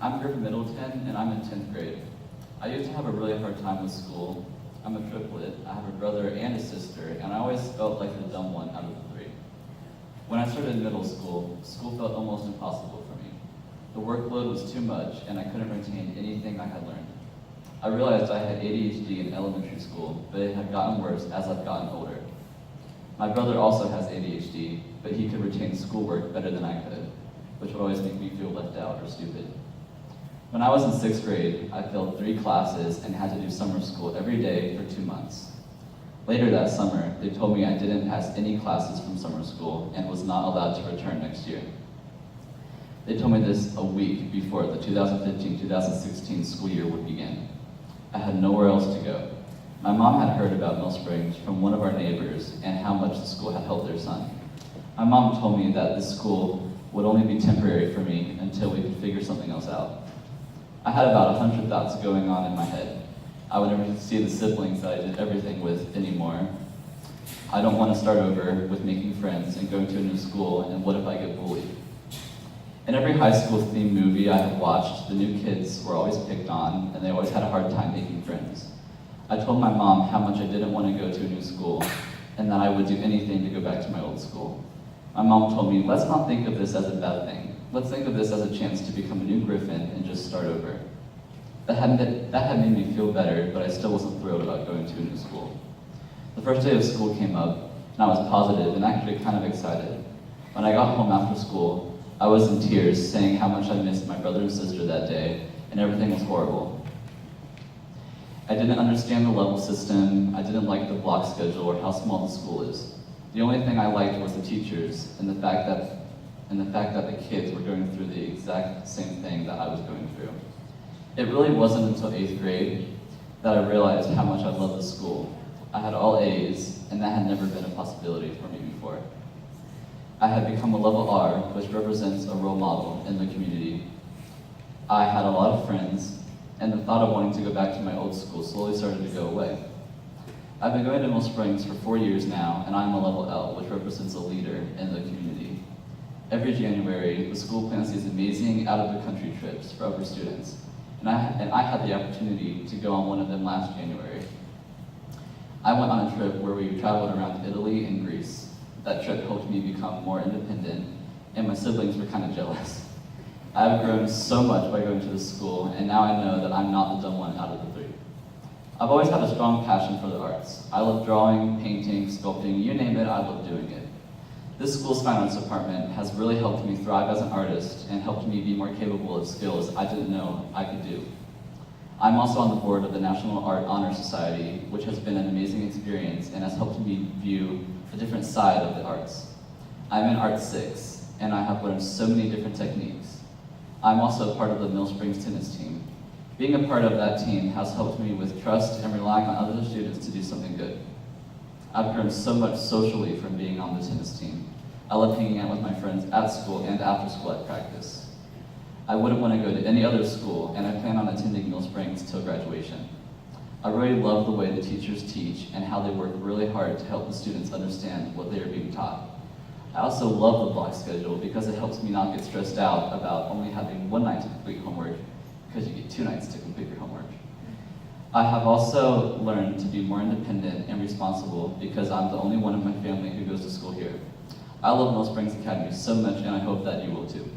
I'm Griffin Middleton, and I'm in 10th grade. I used to have a really hard time with school. I'm a triplet. I have a brother and a sister, and I always felt like the dumb one out of the three. When I started middle school, school felt almost impossible for me. The workload was too much, and I couldn't retain anything I had learned. I realized I had ADHD in elementary school, but it had gotten worse as I've gotten older. My brother also has ADHD, but he could retain schoolwork better than I could, which would always make me feel left out or stupid. When I was in 6th grade, I failed 3 classes and had to do summer school every day for 2 months. Later that summer, they told me I didn't pass any classes from summer school and was not allowed to return next year. They told me this a week before the 2015-2016 school year would begin. I had nowhere else to go. My mom had heard about Mill Springs from one of our neighbors and how much the school had helped their son. My mom told me that this school would only be temporary for me until we could figure something else out. I had about 100 thoughts going on in my head. I would never see the siblings that I did everything with anymore. I don't want to start over with making friends and going to a new school, and what if I get bullied? In every high school themed movie I had watched, the new kids were always picked on, and they always had a hard time making friends. I told my mom how much I didn't want to go to a new school, and that I would do anything to go back to my old school. My mom told me, let's not think of this as a bad thing. Let's think of this as a chance to become a new Griffin and just start over. That had made me feel better, but I still wasn't thrilled about going to a new school. The first day of school came up, and I was positive and actually kind of excited. When I got home after school, I was in tears, saying how much I missed my brother and sister that day, and everything was horrible. I didn't understand the level system, I didn't like the block schedule or how small the school is. The only thing I liked was the teachers and the fact that the kids were going through the exact same thing that I was going through. It really wasn't until 8th grade that I realized how much I loved the school. I had all A's, and that had never been a possibility for me before. I had become a level R, which represents a role model in the community. I had a lot of friends, and the thought of wanting to go back to my old school slowly started to go away. I've been going to Mill Springs for 4 years now, and I'm a level L, which represents a leader in the community. Every January, the school plans these amazing out-of-the-country trips for upper students, and I had the opportunity to go on one of them last January. I went on a trip where we traveled around Italy and Greece. That trip helped me become more independent, and my siblings were kind of jealous. I've grown so much by going to this school, and now I know that I'm not the dumb one out of the three. I've always had a strong passion for the arts. I love drawing, painting, sculpting, you name it, I love doing it. This school's fine arts department has really helped me thrive as an artist and helped me be more capable of skills I didn't know I could do. I'm also on the board of the National Art Honor Society, which has been an amazing experience and has helped me view a different side of the arts. I'm in Art 6, and I have learned so many different techniques. I'm also part of the Mill Springs tennis team. Being a part of that team has helped me with trust and relying on other students to do something good. I've grown so much socially from being on the tennis team. I love hanging out with my friends at school and after school at practice. I wouldn't want to go to any other school, and I plan on attending Mill Springs till graduation. I really love the way the teachers teach and how they work really hard to help the students understand what they are being taught. I also love the block schedule because it helps me not get stressed out about only having one night to complete homework, because you get 2 nights to complete your homework. I have also learned to be more independent and responsible because I'm the only one in my family who goes to school here. I love Mill Springs Academy so much, and I hope that you will too.